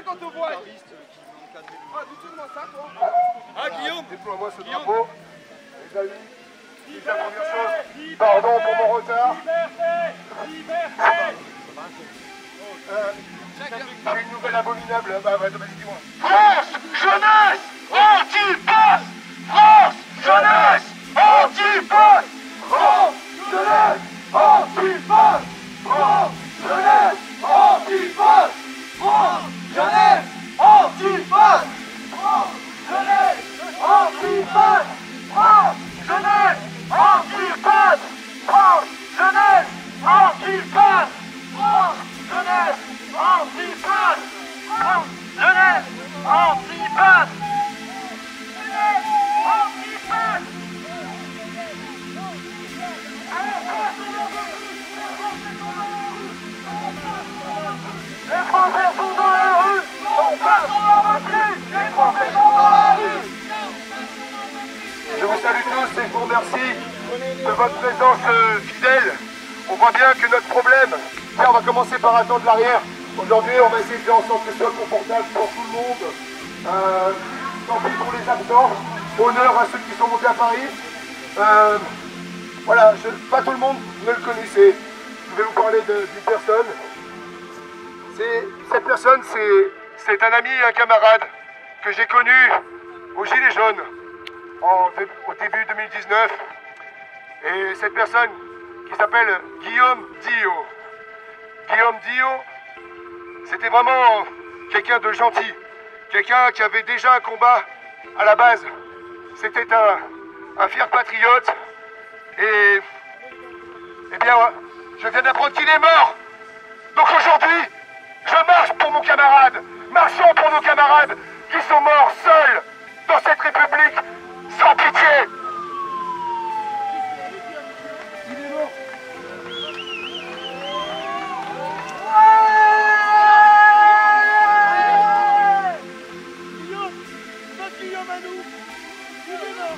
quand on voit. Ah, dis-moi ça, toi. Ah, Guillaume. Déploie-moi ce drapeau. Les amis, c'est la première chose. Pardon pour mon retard. J'ai une nouvelle abominable. Vas-y, dis-moi. France, jeunesse, anti-passe. France, jeunesse, anti-passe. France, jeunesse, anti-passe. France, jeunesse, anti-passe. France, jeunesse, anti-passe. France, jeunesse, anti-passe. France, jeunesse, anti-passe. France, jeunesse, anti-passe. France, jeunesse, anti-passe. France, jeunesse, anti-passe. Les Français sont dans la rue, on passe sur la batterie. Les Français sont dans la rue. Je vous salue tous et je vous remercie de votre présence fidèle. On voit bien que notre problème, tiens, on va commencer par attendre l'arrière. Aujourd'hui, on va essayer de faire en sorte que ce soit confortable pour tout le monde. Tant pis pour les absents. Honneur à ceux qui sont montés à Paris. Voilà, pas tout le monde ne le connaissait. Je vais vous parler d'une personne. Cette personne, c'est un ami et un camarade que j'ai connu au Gilets jaunes au début 2019. Et cette personne qui s'appelle Guillaume Dio. Guillaume Dio, c'était vraiment quelqu'un de gentil. Quelqu'un qui avait déjà un combat à la base. C'était un fier patriote. Et bien, je viens d'apprendre qu'il est mort. Donc aujourd'hui, je marche pour mon camarade. Marchons pour nos camarades qui sont morts seuls dans cette République sans pitié. Il est mort. Guillaume, notre Guillaume à nous. Il est mort.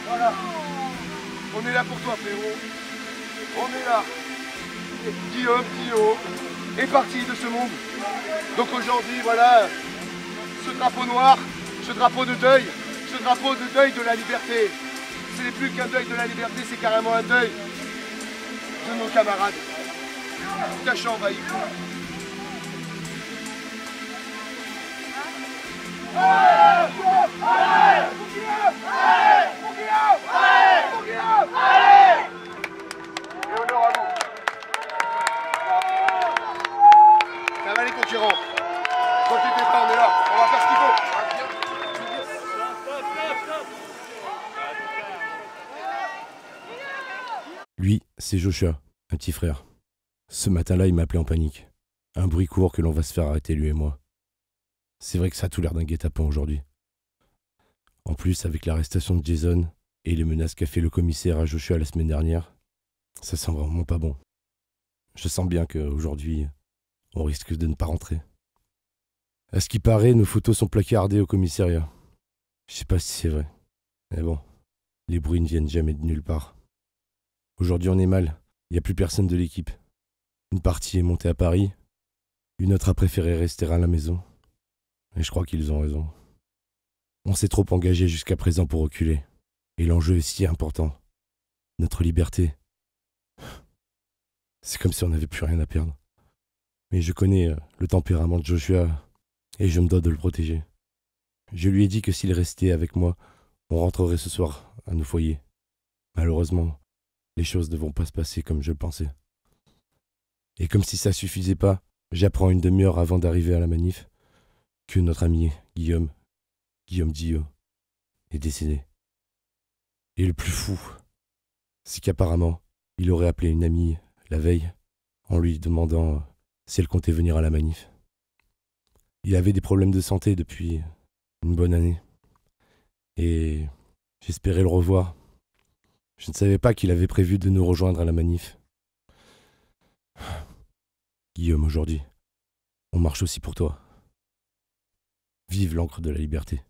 Voilà. On est là pour toi, frérot. On est là. Guillaume Dio est parti de ce monde. Donc aujourd'hui, voilà, ce drapeau noir, ce drapeau de deuil de la liberté. Ce n'est plus qu'un deuil de la liberté, c'est carrément un deuil de nos camarades. Tout à champ envahi. Et honneur à vous. Ça va les concurrents. T'inquiète pas, on est là. On va faire ce qu'il faut. Lui, c'est Joshua, un petit frère. Ce matin-là, il m'a appelé en panique. Un bruit court que l'on va se faire arrêter, lui et moi. C'est vrai que ça a tout l'air d'un guet-apens aujourd'hui. En plus, avec l'arrestation de Jason et les menaces qu'a fait le commissaire à Joshua la semaine dernière, ça sent vraiment pas bon. Je sens bien qu'aujourd'hui, on risque de ne pas rentrer. À ce qui paraît, nos photos sont placardées au commissariat. Je sais pas si c'est vrai. Mais bon, les bruits ne viennent jamais de nulle part. Aujourd'hui, on est mal. Il n'y a plus personne de l'équipe. Une partie est montée à Paris. Une autre a préféré rester à la maison. Et je crois qu'ils ont raison. On s'est trop engagé jusqu'à présent pour reculer. Et l'enjeu est si important. Notre liberté. C'est comme si on n'avait plus rien à perdre. Mais je connais le tempérament de Joshua et je me dois de le protéger. Je lui ai dit que s'il restait avec moi, on rentrerait ce soir à nos foyers. Malheureusement, les choses ne vont pas se passer comme je le pensais. Et comme si ça suffisait pas, j'apprends une demi-heure avant d'arriver à la manif que notre ami Guillaume Dio, est décédé. Et le plus fou, c'est qu'apparemment, il aurait appelé une amie la veille en lui demandant si elle comptait venir à la manif. Il avait des problèmes de santé depuis une bonne année. Et j'espérais le revoir. Je ne savais pas qu'il avait prévu de nous rejoindre à la manif. Guillaume, aujourd'hui, on marche aussi pour toi. Vive l'encre de la liberté.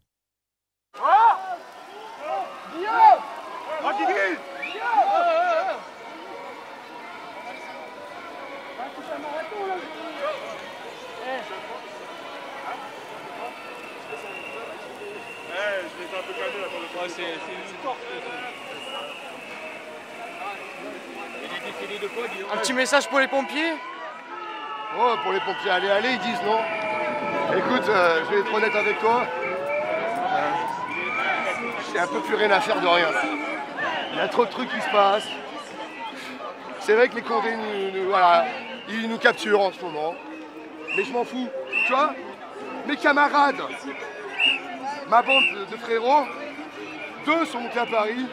Je l'ai un peu calmé là pour le faire. C'est une sport. Il est décédé de quoi, Guillaume? Un petit message pour les pompiers? Oh, pour les pompiers, allez, ils disent non. Écoute, je vais être honnête avec toi. J'ai un peu plus rien à faire de rien. Il y a trop de trucs qui se passent. C'est vrai que les condés, voilà, ils nous capturent en ce moment. Mais je m'en fous. Tu vois, mes camarades, ma bande de frérots, 2 sont montés à Paris.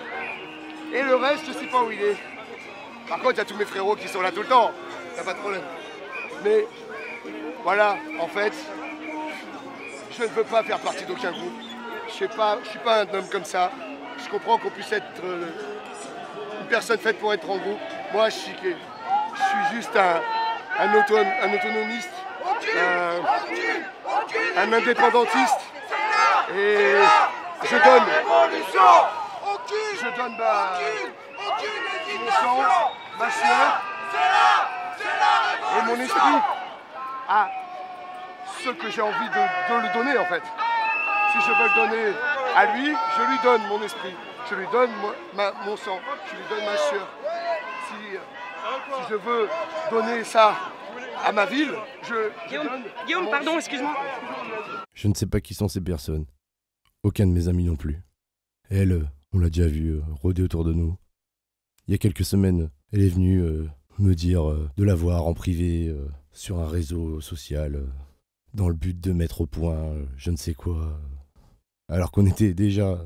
Et le reste, je sais pas où il est. Par contre, il y a tous mes frérots qui sont là tout le temps. Y a pas de problème. Mais voilà, en fait, je ne veux pas faire partie d'aucun groupe. Je suis pas un homme comme ça. Je comprends qu'on puisse être une personne faite pour être en groupe. Moi, je suis juste un autonomiste, un indépendantiste. Et je donne mon sang, ma sueur et mon esprit à ce que j'ai envie de lui donner en fait. Si je veux le donner à lui, je lui donne mon esprit, je lui donne mon sang, je lui donne ma sueur. Si je veux donner ça à ma ville, Guillaume, pardon, excuse-moi. Je ne sais pas qui sont ces personnes. Aucun de mes amis non plus. Elle, on l'a déjà vue rôder autour de nous. Il y a quelques semaines, elle est venue me dire de la voir en privé sur un réseau social dans le but de mettre au point je ne sais quoi. Alors qu'on était déjà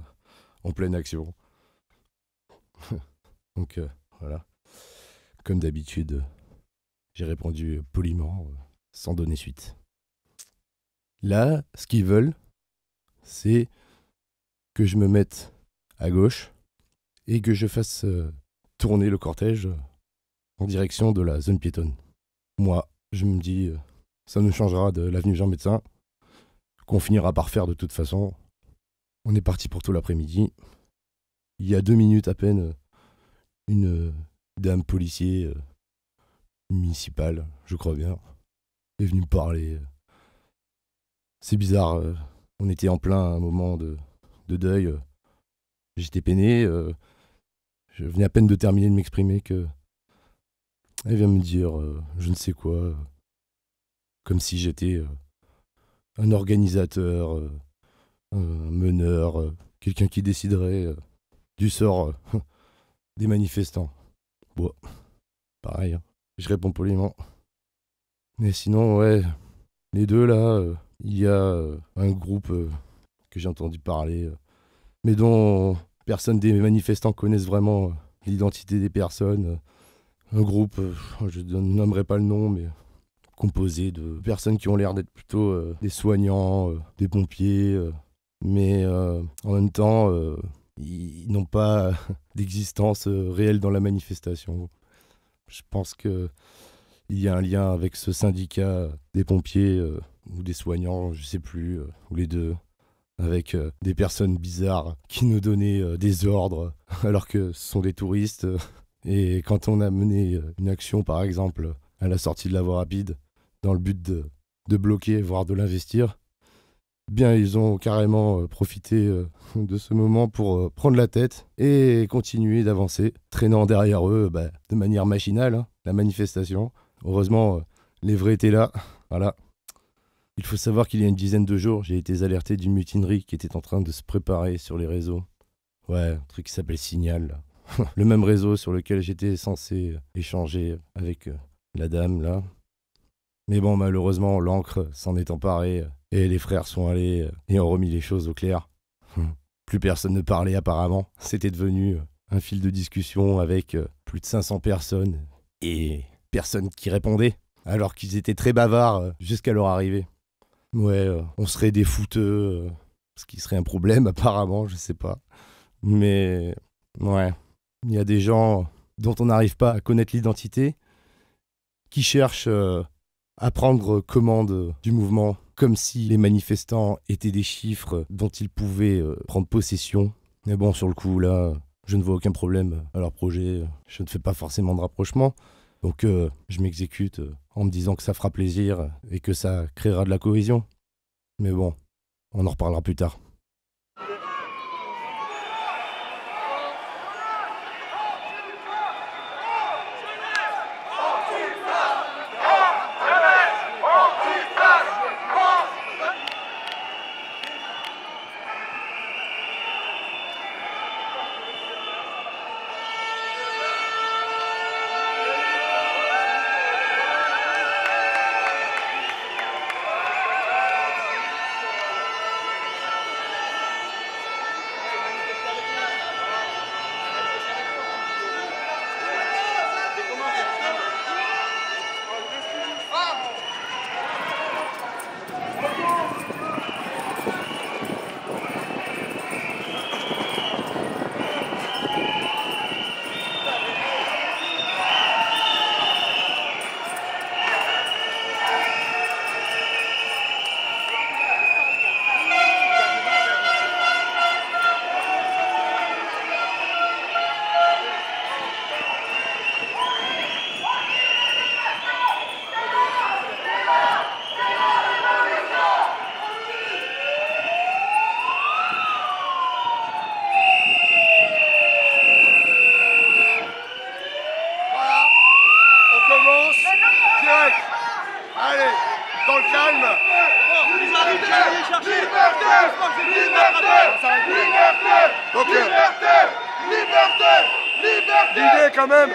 en pleine action. Donc voilà. Comme d'habitude, j'ai répondu poliment, sans donner suite. Là, ce qu'ils veulent, c'est que je me mette à gauche et que je fasse tourner le cortège en direction de la zone piétonne. Moi, je me dis, ça nous changera de l'avenue Jean Médecin, qu'on finira par faire de toute façon. On est parti pour tout l'après-midi. Il y a 2 minutes à peine, une dame policier municipale, je crois bien, est venue me parler. C'est bizarre, on était en plein moment de deuil. J'étais peiné, je venais à peine de terminer de m'exprimer que elle vient me dire je ne sais quoi, comme si j'étais un organisateur, un meneur, quelqu'un qui déciderait du sort des manifestants. Bon, pareil, hein. Je réponds poliment. Mais sinon, ouais, les deux là, il y a un groupe que j'ai entendu parler, mais dont personne des manifestants connaissent vraiment l'identité des personnes. Un groupe, je ne nommerai pas le nom, mais composé de personnes qui ont l'air d'être plutôt des soignants, des pompiers, mais en même temps, ils n'ont pas d'existence réelle dans la manifestation. Je pense qu'il y a un lien avec ce syndicat des pompiers ou des soignants, je sais plus, ou les deux, avec des personnes bizarres qui nous donnaient des ordres alors que ce sont des touristes. Et quand on a mené une action, par exemple, à la sortie de la voie rapide, dans le but de bloquer, voire de l'investir, bien ils ont carrément profité de ce moment pour prendre la tête et continuer d'avancer, traînant derrière eux de manière machinale, hein, la manifestation. Heureusement, les vrais étaient là, voilà. Il faut savoir qu'il y a une dizaine de jours, j'ai été alerté d'une mutinerie qui était en train de se préparer sur les réseaux. Ouais, un truc qui s'appelle Signal, là. le même réseau sur lequel j'étais censé échanger avec la dame là. Mais bon, malheureusement, l'encre s'en est emparée et les frères sont allés et ont remis les choses au clair. Plus personne ne parlait apparemment. C'était devenu un fil de discussion avec plus de 500 personnes et personne qui répondait, alors qu'ils étaient très bavards jusqu'à leur arrivée. Ouais, on serait des fouteux, ce qui serait un problème apparemment, je sais pas. Mais ouais, il y a des gens dont on n'arrive pas à connaître l'identité, qui cherchent à prendre commande du mouvement, comme si les manifestants étaient des chiffres dont ils pouvaient prendre possession. Mais bon, sur le coup, là, je ne vois aucun problème à leur projet. Je ne fais pas forcément de rapprochement. Donc, je m'exécute en me disant que ça fera plaisir et que ça créera de la cohésion. Mais bon, on en reparlera plus tard. Allez, dans le calme. Ils arrivent, je vais aller chercher. L'idée quand même,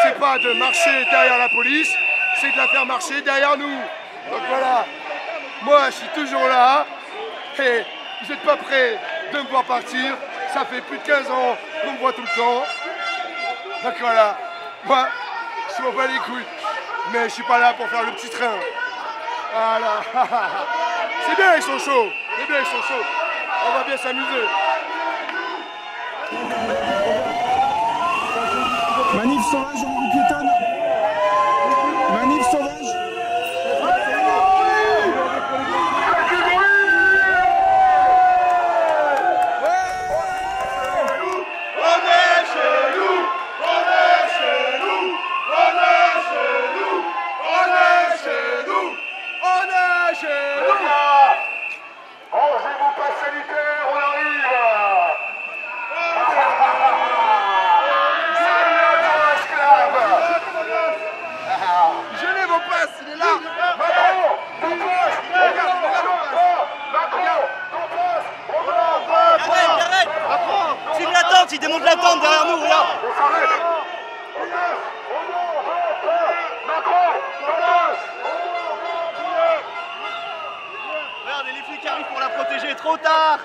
c'est pas de marcher derrière la police, c'est de la faire marcher derrière nous. Donc voilà, moi je suis toujours là et vous n'êtes pas prêts de me voir partir. Ça fait plus de 15 ans qu'on me voit tout le temps. Donc voilà, moi je m'en bats les couilles, mais je suis pas là pour faire le petit train. Voilà. C'est bien, ils sont chauds. C'est bien, ils sont chauds. On va bien s'amuser. Manif sauvage en rue piétonne. Manif sauvage. Rangez-vous pas sanitaire, on arrive. Je l'ai mon passe, il est là. Macron, ton poste, regarde, Macron, ton poste, on va. Arrête. Macron, c'est une attente, il démonte l'attente derrière nous, là. On s'arrête. Macron, ton poste. Regardez, les flics arrivent pour la protéger, trop tard.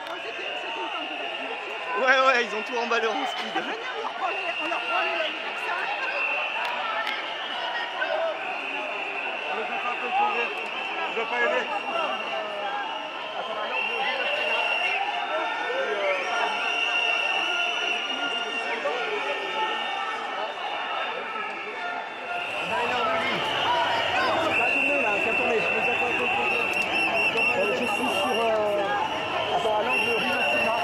Ouais, ils ont tout emballé en speed. On leur prend les vaccins. Je vais pas aider. Je suis sur à l'angle de rue National.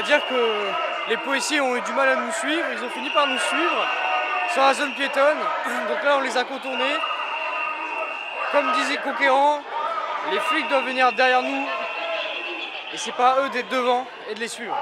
dire que les policiers ont eu du mal à nous suivre, ils ont fini par nous suivre sur la zone piétonne. Donc là on les a contournés. Comme disait Conquérant, les flics doivent venir derrière nous et c'est pas à eux d'être devant et de les suivre.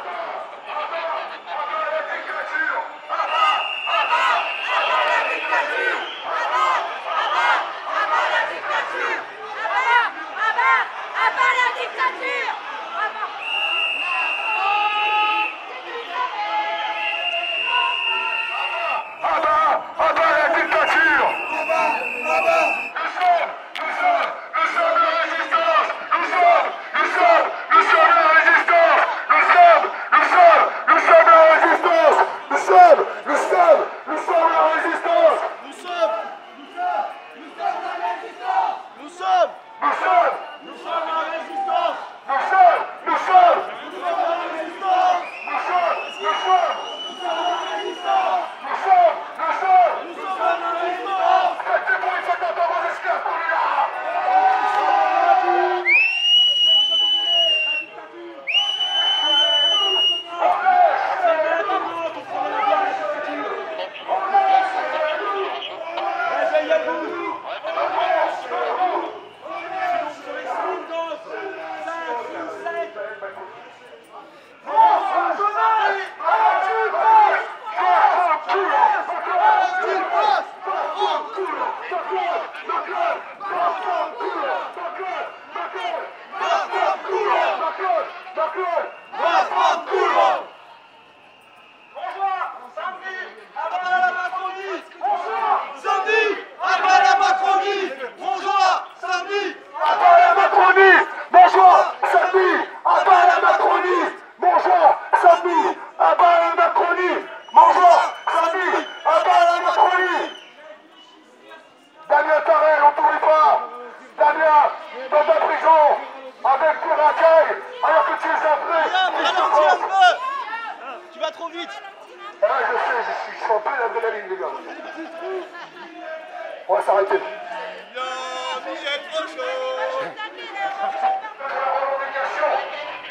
On va s'arrêter.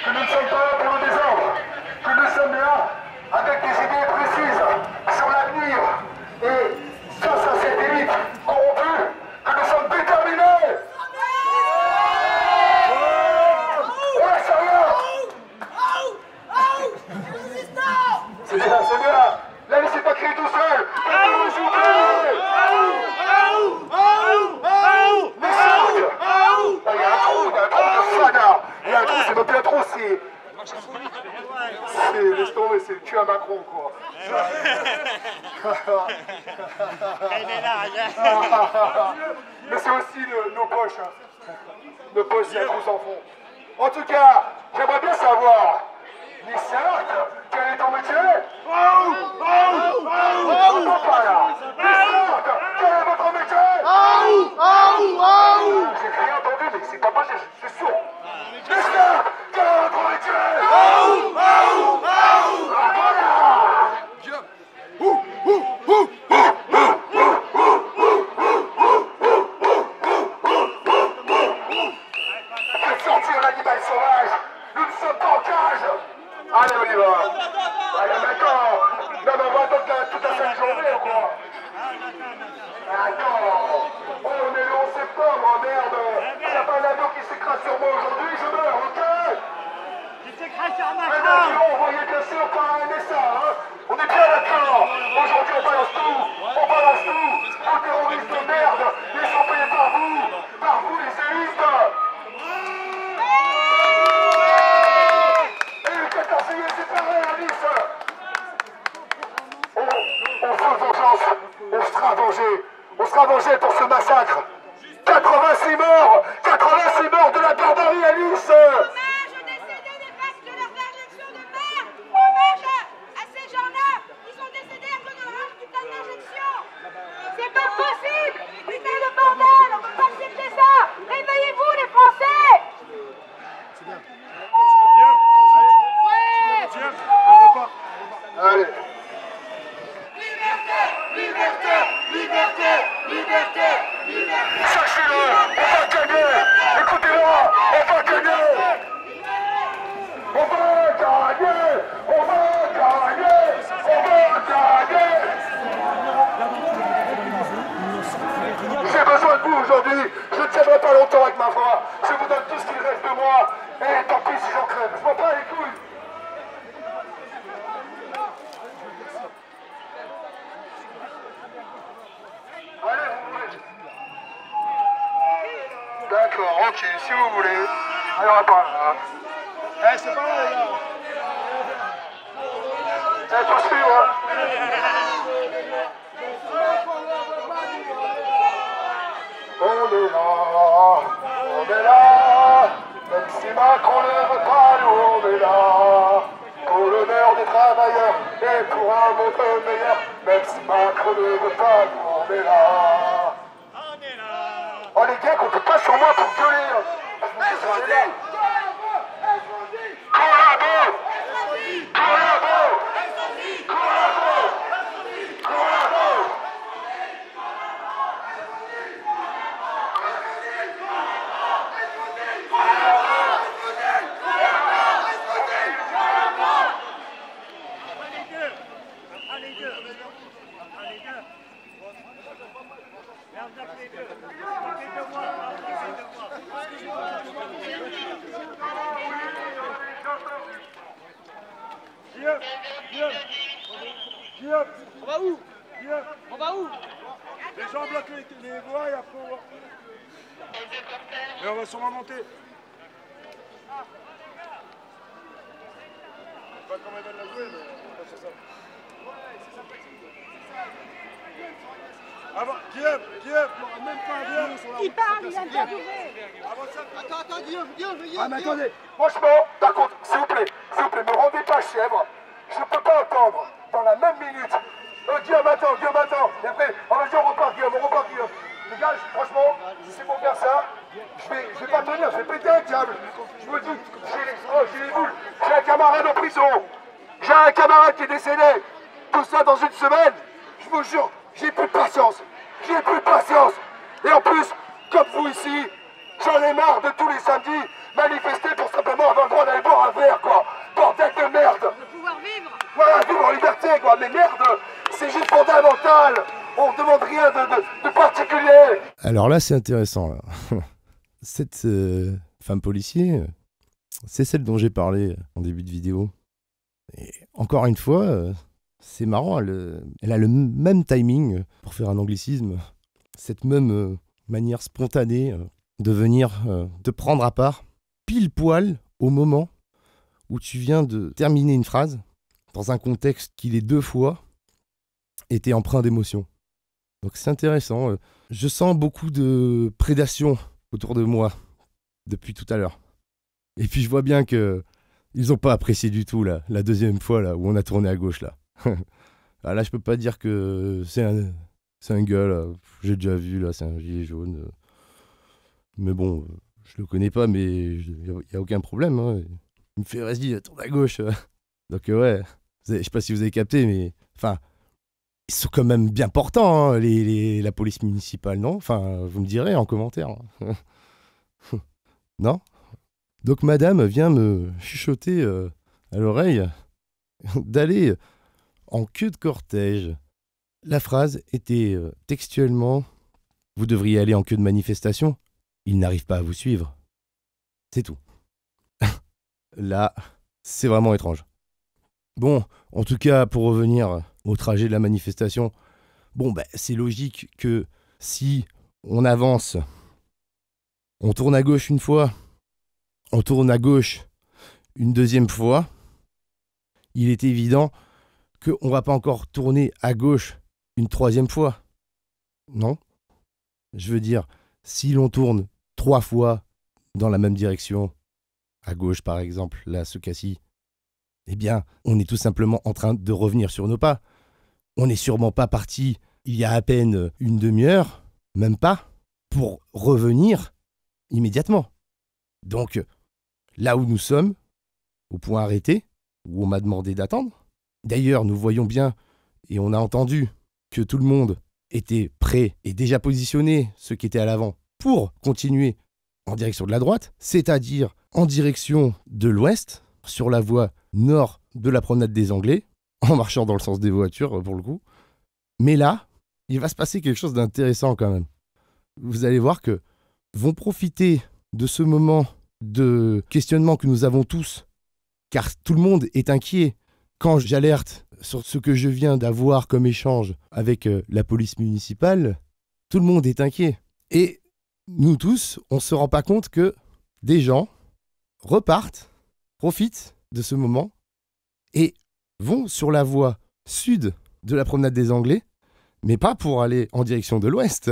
Que nous ne sommes pas là pour le désordre, que nous sommes là avec des idées précises sur l'avenir et face à cette élite corrompue, que nous sommes déterminés. Ouais, sérieux. C'est bien, c'est bien. La laissez pas crier tout seul. Il y a un trou, c'est même plus un trou, c'est... Laisse tomber, c'est le cul à Macron, quoi. Mais c'est aussi nos poches, hein. Nos poches, il y a un trou sans fond. En tout cas, j'aimerais bien savoir, Nissart, quel est ton métier? J'entends pas, là. Nissart, quel est votre métier? J'ai rien entendu, mais c'est pas possible, je suis sourd. Nissart, quel est votre métier? Faites sortir l'animal sauvage. Nous ne sommes pas en cage. Allez, on y va. Allez, d'accord. Non, mais on va attendre toute la fin de journée ou quoi? Attends. On est le 11 septembre, merde. S'il pas un avion qui s'écrase sur moi aujourd'hui, je meurs, ok? Un avion envoyé bien sûr par un NSA, hein? On est bien d'accord. Aujourd'hui, on balance tout. On balance tout. Aux terroristes de merde. Ils sont payés par vous les élites. Et le 14 juillet, c'est pareil, Alice. On fera vengeance. On sera vengé pour ce massacre. 86 morts. 86 morts de la barbarie, Alice. Allez. Sachez-le, on va gagner. Écoutez-moi, on va gagner. On va gagner. aujourd'hui, je ne tiendrai pas longtemps avec ma voix. Je vous donne tout ce qu'il reste de moi. Et tant pis si j'en crève. Je m'en bats les couilles. Allez, vous voulez. D'accord, ok, si vous voulez. Allez, on va pas là. Eh, c'est pas là, les gars. Eh, faut suivre. On est là, même si Macron ne veut pas, nous on est là, pour l'honneur des travailleurs et pour un monde meilleur, même si Macron ne veut pas, nous on est là. Oh les gars, comptez pas sur moi pour gueuler. Collabo! Collabo! Collabo! Collabo! On va où? On va où? Les gens bloquent les voies et après on va... Et on va sûrement monter. Pas comment ils veulent la jouer, mais c'est ça. Avant, Guillaume, même pas Guillaume sur la route. Il parle, il a interviewé. Attends, Guillaume. Ah mais attendez, franchement, par contre, s'il vous plaît, me rendez pas chèvre. Je peux pas attendre dans la même minute. Guillaume, attends. Et après, vas-y, on repart, Guillaume. Les gars, franchement, si c'est pour faire ça, je vais pas tenir, je vais péter un câble. Je me dis, j'ai les boules. J'ai un camarade en prison. J'ai un camarade qui est décédé. Tout ça dans une semaine. Je vous jure, j'ai plus de patience. Et en plus, comme vous ici, j'en ai marre de tous les samedis manifester pour simplement avoir le droit d'aller boire un verre, quoi. Bordel de merde. De pouvoir vivre. Voilà, vivre en liberté, quoi. Mais merde, c'est juste fondamental. On ne demande rien de particulier. Alors là, c'est intéressant. Là. Cette femme policier, c'est celle dont j'ai parlé en début de vidéo. Et encore une fois, c'est marrant, elle a le même timing, pour faire un anglicisme, cette même manière spontanée de venir te prendre à part, pile poil au moment où tu viens de terminer une phrase, dans un contexte qui les deux fois était empreint d'émotion. Donc c'est intéressant. Je sens beaucoup de prédation autour de moi depuis tout à l'heure. Et puis je vois bien que ils n'ont pas apprécié du tout la deuxième fois là, où on a tourné à gauche là. Ah, là je peux pas dire que c'est un gars là, j'ai déjà vu là, c'est un gilet jaune. Mais bon, je le connais pas, mais il n'y a aucun problème. Hein. Il me fait vas-y, tourne à gauche. Donc ouais, je sais pas si vous avez capté, mais enfin, ils sont quand même bien portants, hein, la police municipale, non? Enfin, vous me direz en commentaire. Non? Donc madame vient me chuchoter à l'oreille d'aller en queue de cortège. La phrase était textuellement « Vous devriez aller en queue de manifestation, il n'arrive pas à vous suivre. » C'est tout. Là, c'est vraiment étrange. Bon, en tout cas, pour revenir au trajet de la manifestation, bon, c'est logique que si on avance, on tourne à gauche une fois, on tourne à gauche une deuxième fois, il est évident qu'on ne va pas encore tourner à gauche une troisième fois. Non? Je veux dire, si l'on tourne 3 fois dans la même direction, à gauche par exemple, là, ce cas-ci, eh bien, on est tout simplement en train de revenir sur nos pas. On n'est sûrement pas parti il y a à peine une demi-heure, même pas, pour revenir immédiatement. Donc, là où nous sommes, au point arrêté, où on m'a demandé d'attendre, d'ailleurs, nous voyons bien, et on a entendu, que tout le monde était prêt et déjà positionné, ceux qui étaient à l'avant, pour continuer en direction de la droite, c'est-à-dire en direction de l'ouest, sur la voie nord de la promenade des Anglais, en marchant dans le sens des voitures, pour le coup. Mais là, il va se passer quelque chose d'intéressant quand même. vous allez voir que vont profiter de ce moment de questionnement que nous avons tous, car tout le monde est inquiet quand j'alerte sur ce que je viens d'avoir comme échange avec la police municipale. Tout le monde est inquiet. Et nous tous, on ne se rend pas compte que des gens repartent, profitent de ce moment et vont sur la voie sud de la promenade des Anglais, mais pas pour aller en direction de l'ouest.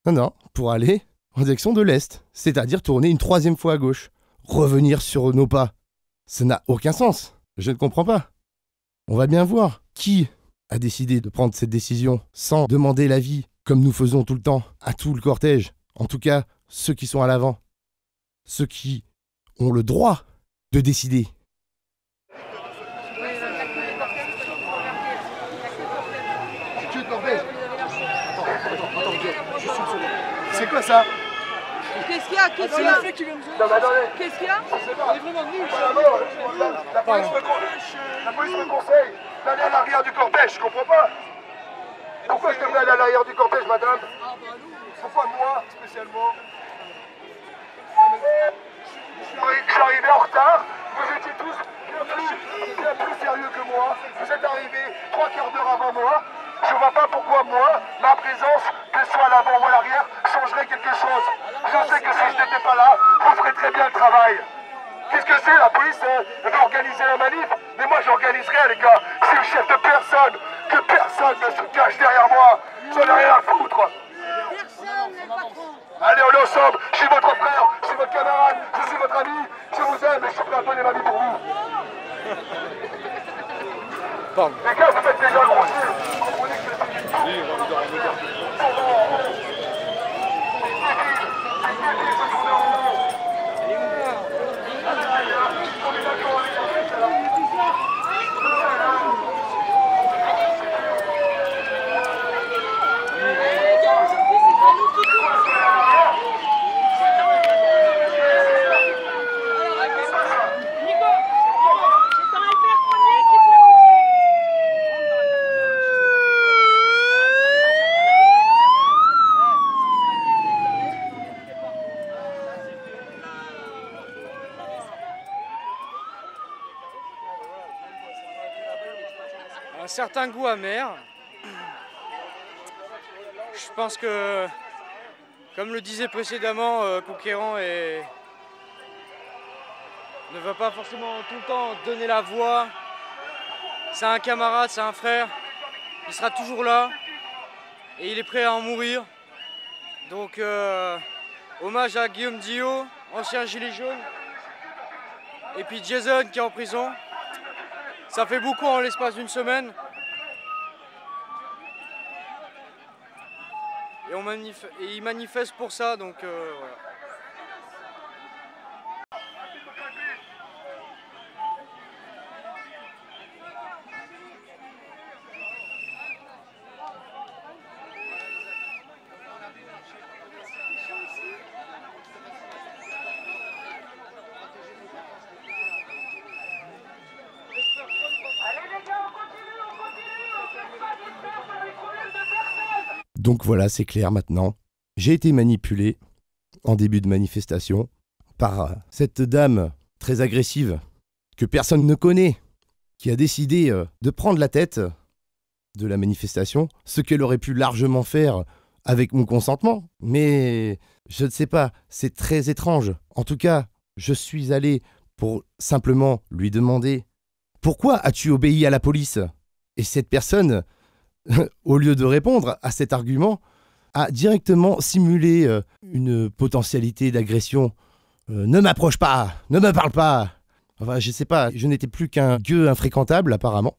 Non, non, pour aller en direction de l'est, c'est-à-dire tourner une 3e fois à gauche, revenir sur nos pas. Ça n'a aucun sens, je ne comprends pas. On va bien voir qui a décidé de prendre cette décision sans demander l'avis, comme nous faisons tout le temps, à tout le cortège, en tout cas ceux qui sont à l'avant, ceux qui ont le droit de décider. C'est quoi ça? Qu'est-ce qu'il y a? Qu'est-ce qu'il y a? Qu'est-ce qu'il y a? La police me conseille d'aller à l'arrière du cortège, je comprends pas. Pourquoi je devrais aller à l'arrière du cortège, madame? Pourquoi moi, spécialement? Je suis arrivé en retard, vous étiez tous bien plus sérieux que moi. Vous êtes arrivés 3 quarts d'heure avant moi. Je vois pas pourquoi moi, ma présence, qu'elle soit à l'avant ou à l'arrière, changerait quelque chose. Je sais que si je n'étais pas là, vous ferez très bien le travail. Qu'est-ce que c'est, la police, elle veut organiser la manif? Mais moi, j'organise rien, les gars. Je suis le chef de personne. Que personne ne se cache derrière moi. J'en ai rien à foutre. Personne n'est patron. Allez, on est ensemble. Je suis votre frère, je suis votre camarade, je suis votre ami. Je vous aime et je suis prêt à donner ma vie pour vous. Pardon. Les gars, vous faites déjà grossier. Vous comprenez que c'est... Un certain goût amer. Je pense que, comme le disait précédemment Conquérant, ne va pas forcément tout le temps donner la voix. C'est un camarade, c'est un frère. Il sera toujours là et il est prêt à en mourir. Donc hommage à Guillaume Dio, ancien gilet jaune, et puis Jason qui est en prison. Ça fait beaucoup en l'espace d'une semaine. Et ils manifestent pour ça, donc voilà. Donc voilà, c'est clair maintenant. J'ai été manipulé en début de manifestation par cette dame très agressive que personne ne connaît, qui a décidé de prendre la tête de la manifestation, ce qu'elle aurait pu largement faire avec mon consentement. Mais je ne sais pas, c'est très étrange. En tout cas, je suis allé pour simplement lui demander « Pourquoi as-tu obéi à la police ?» Et cette personne, au lieu de répondre à cet argument, a directement simulé une potentialité d'agression. Ne m'approche pas, ne me parle pas. Enfin, je sais pas, je n'étais plus qu'un gueux infréquentable apparemment.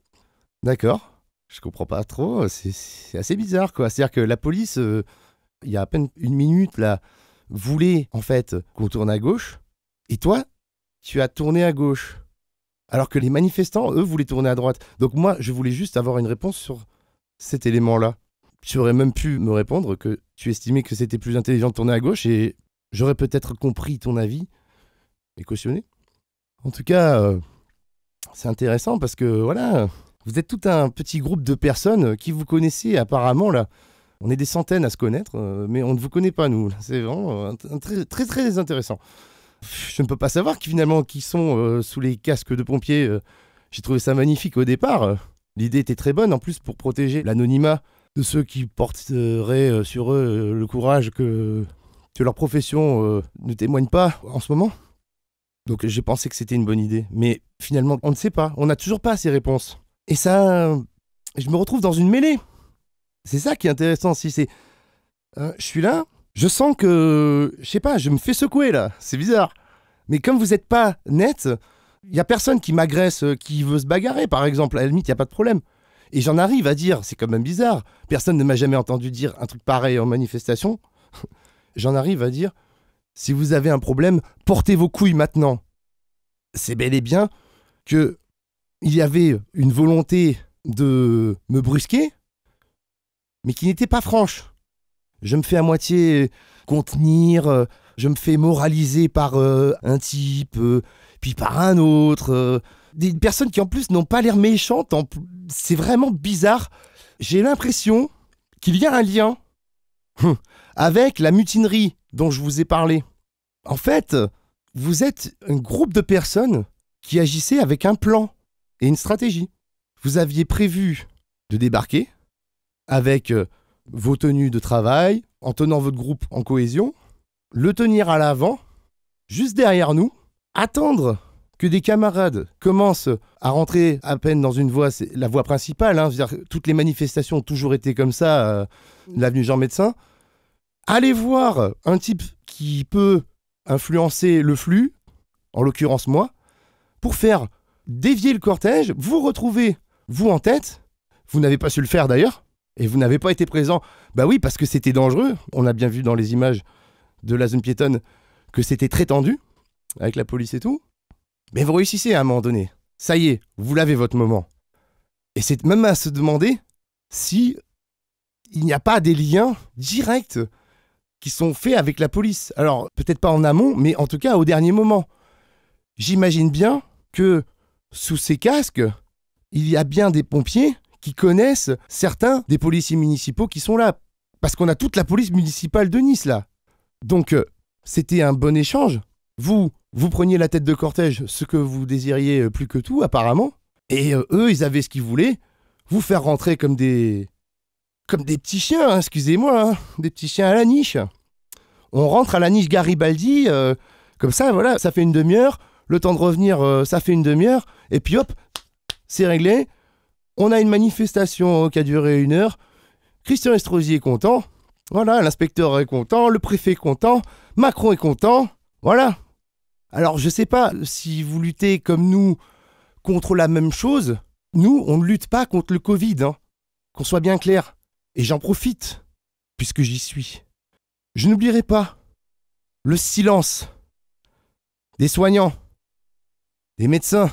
D'accord, je comprends pas trop, c'est assez bizarre quoi. C'est-à-dire que la police, il y a à peine une minute là, voulait en fait qu'on tourne à gauche, et toi, tu as tourné à gauche. Alors que les manifestants, eux, voulaient tourner à droite. Donc moi, je voulais juste avoir une réponse sur cet élément-là. Tu aurais même pu me répondre que tu estimais que c'était plus intelligent de tourner à gauche et j'aurais peut-être compris ton avis et cautionné. En tout cas, c'est intéressant parce que voilà, vous êtes tout un petit groupe de personnes qui vous connaissez apparemment là. On est des centaines à se connaître, mais on ne vous connaît pas, nous. C'est vraiment très, très, très intéressant. Je ne peux pas savoir finalement qui sont sous les casques de pompiers. J'ai trouvé ça magnifique au départ. L'idée était très bonne, en plus, pour protéger l'anonymat de ceux qui porteraient sur eux le courage que leur profession ne témoigne pas en ce moment. Donc j'ai pensé que c'était une bonne idée. Mais finalement, on ne sait pas. On n'a toujours pas ces réponses. Et ça, je me retrouve dans une mêlée. C'est ça qui est intéressant. Si c'est, je suis là, je sens que, je sais pas, je me fais secouer là. C'est bizarre. Mais comme vous n'êtes pas net, il y a personne qui m'agresse, qui veut se bagarrer, par exemple. À la limite, il n'y a pas de problème. Et j'en arrive à dire, c'est quand même bizarre. Personne ne m'a jamais entendu dire un truc pareil en manifestation. J'en arrive à dire, si vous avez un problème, portez vos couilles maintenant. C'est bel et bien que il y avait une volonté de me brusquer, mais qui n'était pas franche. Je me fais à moitié contenir, je me fais moraliser par un type, puis par un autre. Des personnes qui en plus n'ont pas l'air méchantes, c'est vraiment bizarre. J'ai l'impression qu'il y a un lien avec la mutinerie dont je vous ai parlé. En fait, vous êtes un groupe de personnes qui agissaient avec un plan et une stratégie. Vous aviez prévu de débarquer avec vos tenues de travail, en tenant votre groupe en cohésion, le tenir à l'avant, juste derrière nous, attendre que des camarades commencent à rentrer à peine dans une voie, c'est la voie principale, hein, c'est-à-dire que toutes les manifestations ont toujours été comme ça, l'avenue Jean Médecin, aller voir un type qui peut influencer le flux, en l'occurrence moi, pour faire dévier le cortège, vous retrouver, vous en tête, vous n'avez pas su le faire d'ailleurs, et vous n'avez pas été présent, bah oui, parce que c'était dangereux, on a bien vu dans les images de la zone piétonne que c'était très tendu, avec la police et tout, mais vous réussissez à un moment donné, ça y est, vous l'avez votre moment. Et c'est même à se demander si il n'y a pas des liens directs qui sont faits avec la police. Alors, peut-être pas en amont, mais en tout cas au dernier moment. J'imagine bien que sous ces casques, il y a bien des pompiers qui connaissent certains des policiers municipaux qui sont là. Parce qu'on a toute la police municipale de Nice là. Donc, c'était un bon échange. Vous preniez la tête de cortège, ce que vous désiriez plus que tout apparemment. Et eux, ils avaient ce qu'ils voulaient. Vous faire rentrer comme des petits chiens, hein, excusez-moi, hein, des petits chiens à la niche. On rentre à la niche Garibaldi, comme ça, voilà, ça fait une demi-heure. Le temps de revenir, ça fait une demi-heure. Et puis hop, c'est réglé. On a une manifestation qui a duré 1 heure. Christian Estrosi est content. Voilà, l'inspecteur est content, le préfet est content, Macron est content. Voilà. Alors, je sais pas si vous luttez comme nous contre la même chose. Nous, on ne lutte pas contre le Covid, hein. Qu'on soit bien clair. Et j'en profite, puisque j'y suis. Je n'oublierai pas le silence des soignants, des médecins,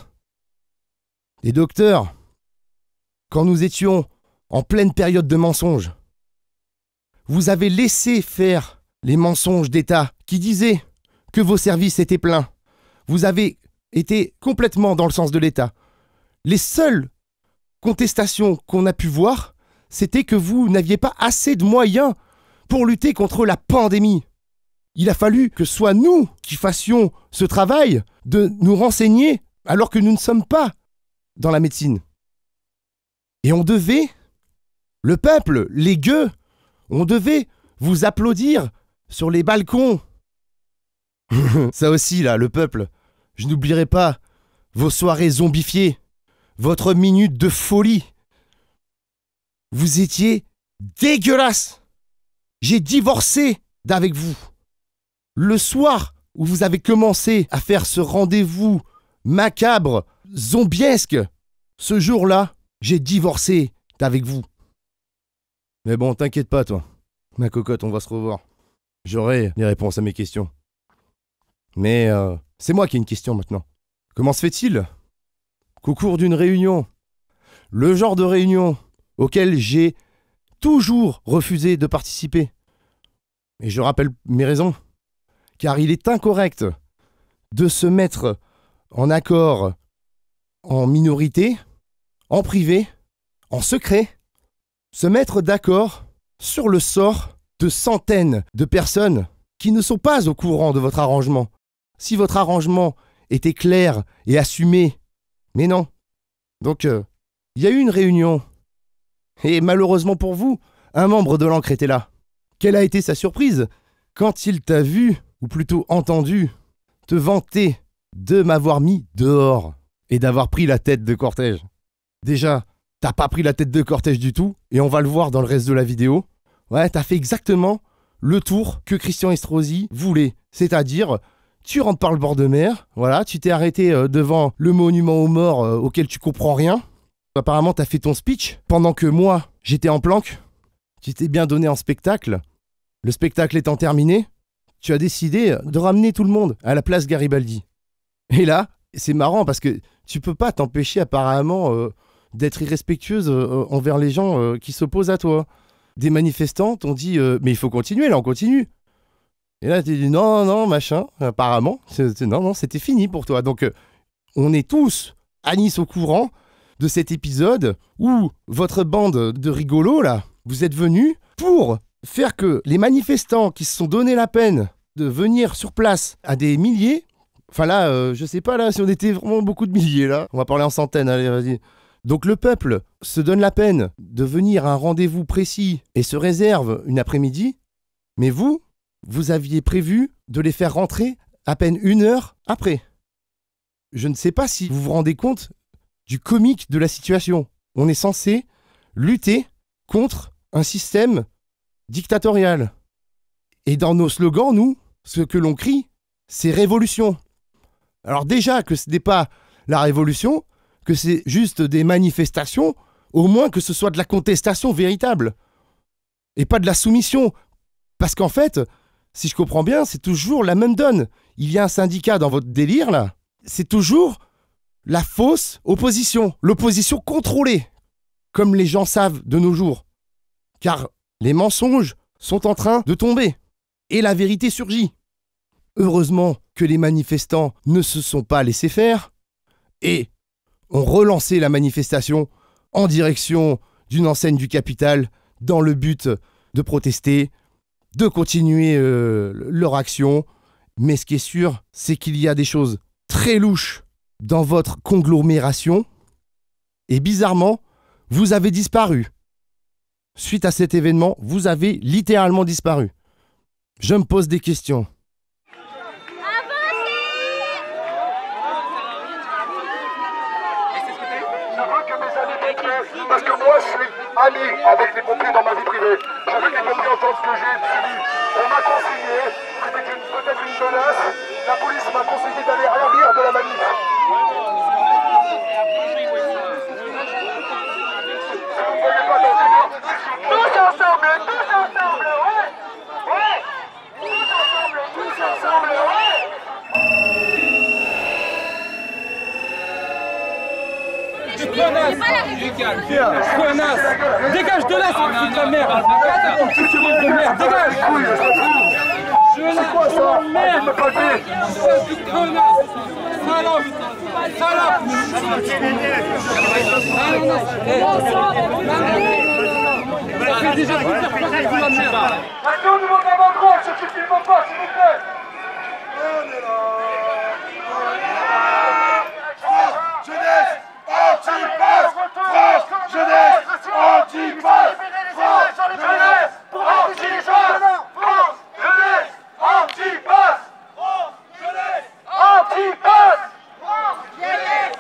des docteurs, quand nous étions en pleine période de mensonges. Vous avez laissé faire les mensonges d'État qui disaient que vos services étaient pleins. Vous avez été complètement dans le sens de l'État. Les seules contestations qu'on a pu voir, c'était que vous n'aviez pas assez de moyens pour lutter contre la pandémie. Il a fallu que ce soit nous qui fassions ce travail de nous renseigner alors que nous ne sommes pas dans la médecine. Et on devait, le peuple, les gueux, on devait vous applaudir sur les balcons. Ça aussi, là, le peuple, je n'oublierai pas vos soirées zombifiées, votre minute de folie. Vous étiez dégueulasse. J'ai divorcé d'avec vous. Le soir où vous avez commencé à faire ce rendez-vous macabre, zombiesque, ce jour-là, j'ai divorcé d'avec vous. Mais bon, t'inquiète pas, toi. Ma cocotte, on va se revoir. J'aurai les réponses à mes questions. Mais c'est moi qui ai une question maintenant. Comment se fait-il qu'au cours d'une réunion, le genre de réunion auquel j'ai toujours refusé de participer, et je rappelle mes raisons, car il est incorrect de se mettre en accord en minorité, en privé, en secret, se mettre d'accord sur le sort de centaines de personnes qui ne sont pas au courant de votre arrangement. Si votre arrangement était clair et assumé, mais non. Donc, il y a eu une réunion. Et malheureusement pour vous, un membre de l'Ancre était là. Quelle a été sa surprise quand il t'a vu, ou plutôt entendu, te vanter de m'avoir mis dehors et d'avoir pris la tête de cortège. Déjà, t'as pas pris la tête de cortège du tout, et on va le voir dans le reste de la vidéo. Ouais, t'as fait exactement le tour que Christian Estrosi voulait. C'est-à-dire, tu rentres par le bord de mer, voilà, tu t'es arrêté devant le monument aux morts auquel tu comprends rien. Apparemment, t'as fait ton speech pendant que moi, j'étais en planque. Tu t'es bien donné en spectacle. Le spectacle étant terminé, tu as décidé de ramener tout le monde à la place Garibaldi. Et là, c'est marrant parce que tu peux pas t'empêcher apparemment d'être irrespectueuse envers les gens qui s'opposent à toi. Des manifestants t'ont dit mais il faut continuer, là on continue. Et là tu dis non, machin, apparemment, non, c'était fini pour toi. Donc on est tous à Nice au courant de cet épisode où votre bande de rigolos là, vous êtes venus pour faire que les manifestants qui se sont donné la peine de venir sur place à des milliers, enfin là, je sais pas là si on était vraiment beaucoup de milliers là, on va parler en centaines, allez vas-y. Donc le peuple se donne la peine de venir à un rendez-vous précis et se réserve une après-midi, mais vous aviez prévu de les faire rentrer à peine 1 heure après. Je ne sais pas si vous vous rendez compte du comique de la situation. On est censé lutter contre un système dictatorial. Et dans nos slogans, nous, ce que l'on crie, c'est révolution. Alors déjà que ce n'est pas la révolution, que c'est juste des manifestations, au moins que ce soit de la contestation véritable. Et pas de la soumission. Parce qu'en fait, si je comprends bien, c'est toujours la même donne. Il y a un syndicat dans votre délire, là. C'est toujours la fausse opposition. L'opposition contrôlée. Comme les gens savent de nos jours. Car les mensonges sont en train de tomber. Et la vérité surgit. Heureusement que les manifestants ne se sont pas laissés faire et ont relancé la manifestation en direction d'une enseigne du Capitole dans le but de protester, de continuer leur action. Mais ce qui est sûr, c'est qu'il y a des choses très louches dans votre conglomération et bizarrement, vous avez disparu. Suite à cet événement, vous avez littéralement disparu. Je me pose des questions. Parce que moi je suis ami avec les pompiers dans ma vie privée. Je veux que les pompiers entendent ce que j'ai subi. On m'a conseillé, c'était peut-être une menace, la police m'a conseillé d'aller ravir de la manif. Tous ensemble, ouais. Tous ensemble, ouais. Connasse, dégage de là, c'est de la merde. De merde, dégage. Je la merde. Salope. Maintenant, nous demandons la banderole, ceux qui ne filment pas, s'il vous plaît. On est là. Jeunesse anti-passe, France, jeunesse anti-passe, France, jeunesse anti-passe, France, jeunesse anti-passe, France, jeunesse anti-passe, France, jeunesse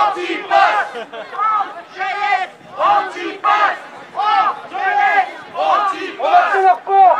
anti-passe, France, jeunesse anti-passe, France, jeunesse anti-passe. On va faire leur pont.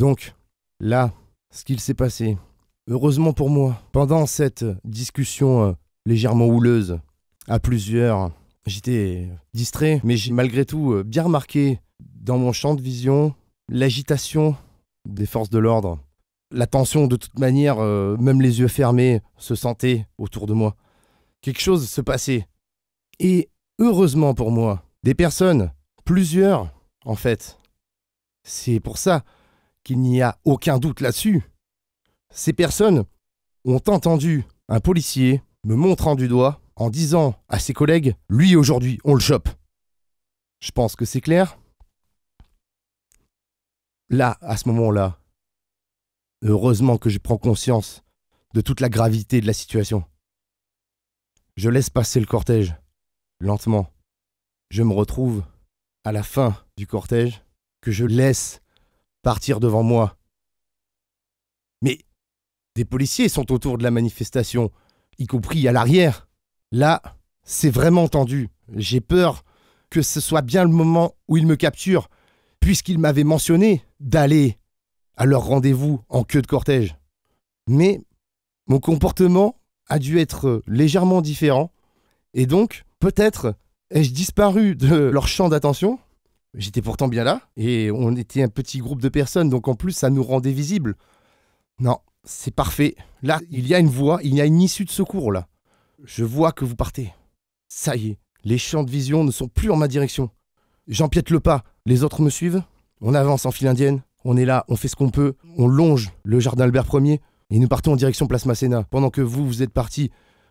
Donc, là, ce qu'il s'est passé, heureusement pour moi, pendant cette discussion légèrement houleuse, à plusieurs, j'étais distrait, mais j'ai malgré tout bien remarqué dans mon champ de vision l'agitation des forces de l'ordre. La tension, de toute manière, même les yeux fermés, se sentait autour de moi. Quelque chose se passait. Et heureusement pour moi, des personnes, plusieurs en fait, c'est pour ça qu'il n'y a aucun doute là-dessus. Ces personnes ont entendu un policier me montrant du doigt en disant à ses collègues « Lui, aujourd'hui, on le chope ». Je pense que c'est clair. Là, à ce moment-là, heureusement que je prends conscience de toute la gravité de la situation. Je laisse passer le cortège, lentement. Je me retrouve à la fin du cortège, que je laisse partir devant moi. Mais des policiers sont autour de la manifestation, y compris à l'arrière. Là, c'est vraiment tendu. J'ai peur que ce soit bien le moment où ils me capturent, puisqu'ils m'avaient mentionné d'aller à leur rendez-vous en queue de cortège. Mais mon comportement a dû être légèrement différent, et donc, peut-être, ai-je disparu de leur champ d'attention. J'étais pourtant bien là, et on était un petit groupe de personnes, donc en plus, ça nous rendait visibles. Non, c'est parfait. Là, il y a une voie, il y a une issue de secours, là. Je vois que vous partez. Ça y est, les champs de vision ne sont plus en ma direction. J'empiète le pas, les autres me suivent. On avance en file indienne, on est là, on fait ce qu'on peut, on longe le jardin Albert Ier, et nous partons en direction Place Masséna, pendant que vous êtes partis,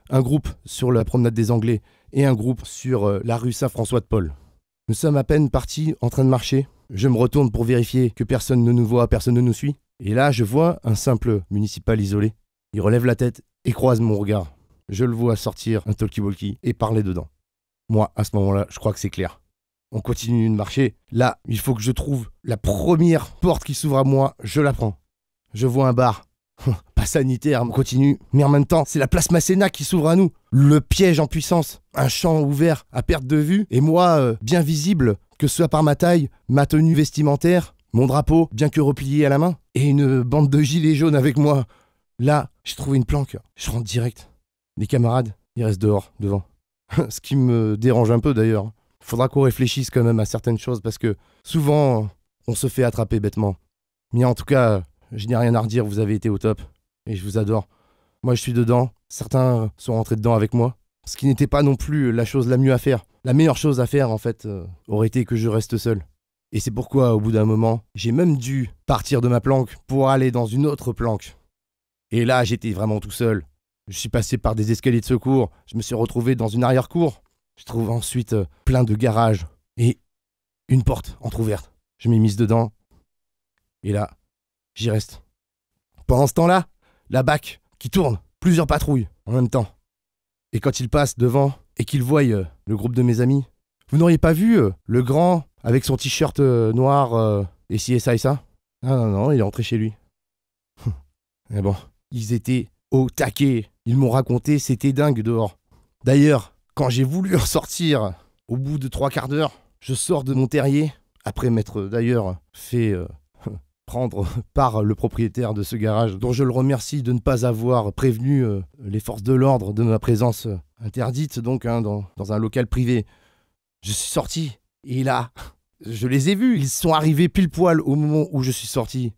un groupe sur la promenade des Anglais, et un groupe sur la rue Saint-François-de-Paul. Nous sommes à peine partis, en train de marcher. Je me retourne pour vérifier que personne ne nous voit, personne ne nous suit. Et là, je vois un simple municipal isolé. Il relève la tête et croise mon regard. Je le vois sortir un talkie-walkie et parler dedans. Moi, à ce moment-là, je crois que c'est clair. On continue de marcher. Là, il faut que je trouve la première porte qui s'ouvre à moi. Je la prends. Je vois un bar. Pas sanitaire, on continue. Mais en même temps, c'est la place Masséna qui s'ouvre à nous. Le piège en puissance. Un champ ouvert à perte de vue. Et moi, bien visible, que ce soit par ma taille, ma tenue vestimentaire, mon drapeau, bien que replié à la main. Et une bande de gilets jaunes avec moi. Là, j'ai trouvé une planque. Je rentre direct. Les camarades, ils restent dehors, devant. Ce qui me dérange un peu d'ailleurs. Faudra qu'on réfléchisse quand même à certaines choses parce que souvent, on se fait attraper bêtement. Mais en tout cas, je n'ai rien à redire, vous avez été au top. Et je vous adore. Moi, je suis dedans. Certains sont rentrés dedans avec moi. Ce qui n'était pas non plus la chose la mieux à faire. La meilleure chose à faire, en fait, aurait été que je reste seul. Et c'est pourquoi, au bout d'un moment, j'ai même dû partir de ma planque pour aller dans une autre planque. Et là, j'étais vraiment tout seul. Je suis passé par des escaliers de secours. Je me suis retrouvé dans une arrière-cour. Je trouve ensuite plein de garages et une porte entrouverte. Je m'y mise dedans. Et là, j'y reste. Pendant ce temps-là, la BAC qui tourne, plusieurs patrouilles en même temps. Et quand ils passent devant et qu'ils voient le groupe de mes amis, vous n'auriez pas vu le grand avec son t-shirt noir et ci et ça et ça? Ah non, il est rentré chez lui. Mais bon, ils étaient au taquet. Ils m'ont raconté, c'était dingue dehors. D'ailleurs, quand j'ai voulu en sortir, au bout de 3/4 d'heure, je sors de mon terrier, après m'être d'ailleurs fait prendre par le propriétaire de ce garage, dont je le remercie de ne pas avoir prévenu les forces de l'ordre de ma présence interdite, donc dans un local privé. Je suis sorti, et là, je les ai vus, ils sont arrivés pile poil au moment où je suis sorti.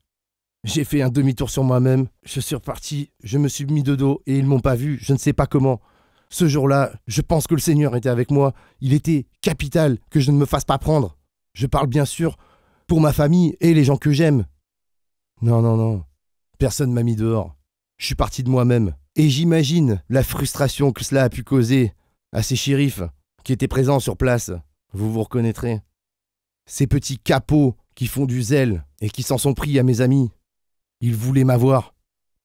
J'ai fait un demi-tour sur moi-même, je suis reparti, je me suis mis de dos et ils m'ont pas vu, je ne sais pas comment. Ce jour-là, je pense que le Seigneur était avec moi, il était capital que je ne me fasse pas prendre. Je parle bien sûr pour ma famille et les gens que j'aime. Non, personne m'a mis dehors. Je suis parti de moi-même. Et j'imagine la frustration que cela a pu causer à ces shérifs qui étaient présents sur place. Vous vous reconnaîtrez. Ces petits capots qui font du zèle et qui s'en sont pris à mes amis. Ils voulaient m'avoir.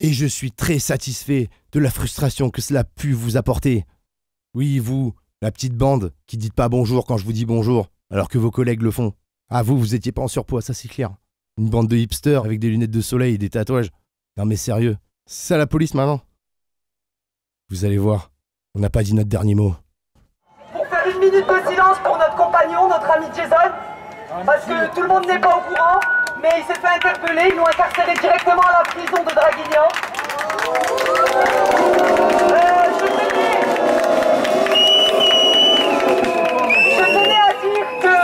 Et je suis très satisfait de la frustration que cela a pu vous apporter. Oui, vous, la petite bande qui dites pas bonjour quand je vous dis bonjour, alors que vos collègues le font. Ah, vous étiez pas en surpoids, ça c'est clair. Une bande de hipsters avec des lunettes de soleil et des tatouages. Non mais sérieux, c'est ça la police maintenant? Vous allez voir, on n'a pas dit notre dernier mot. Pour faire une minute de silence pour notre compagnon, notre ami Jason, parce que tout le monde n'est pas au courant, mais il s'est fait interpeller, ils l'ont incarcéré directement à la prison de Draguignan. Je tenais à dire que...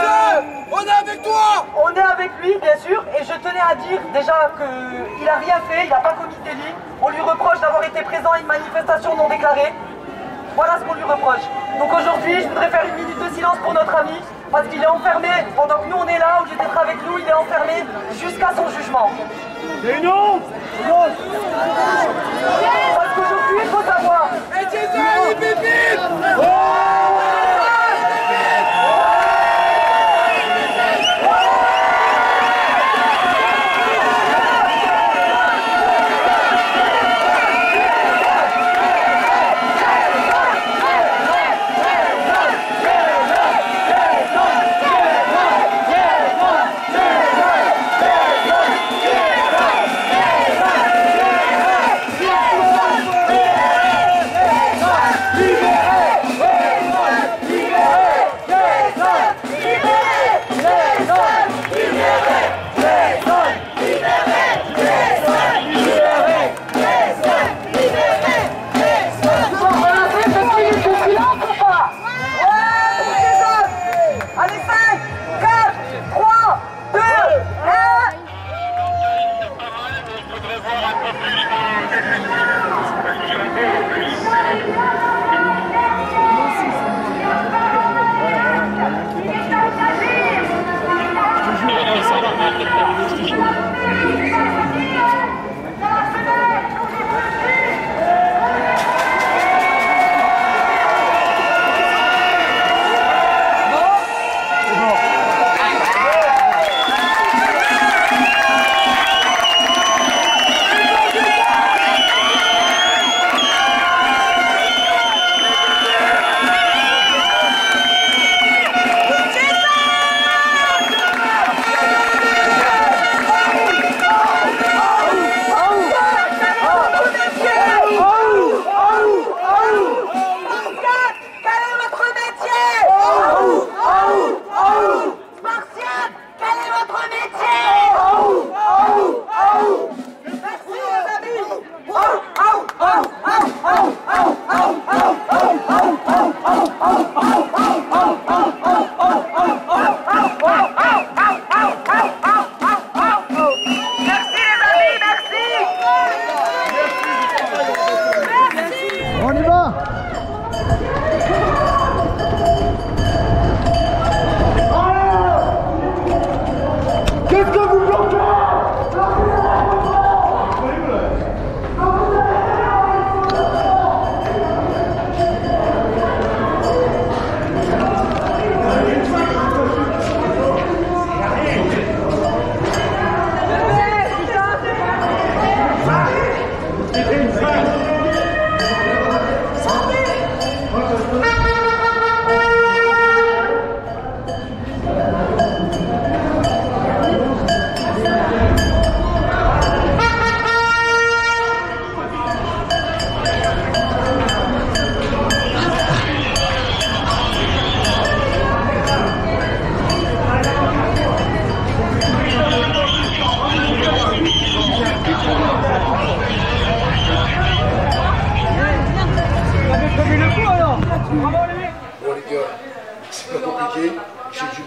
On est avec toi! On est avec lui, bien sûr, et je tenais à dire déjà qu'il n'a rien fait, il n'a pas commis de délit. On lui reproche d'avoir été présent à une manifestation non déclarée. Voilà ce qu'on lui reproche. Donc aujourd'hui, je voudrais faire une minute de silence pour notre ami, parce qu'il est enfermé, pendant que nous on est là, au lieu d'être avec nous, il est enfermé jusqu'à son jugement. Et non! Parce qu'aujourd'hui, il faut savoir...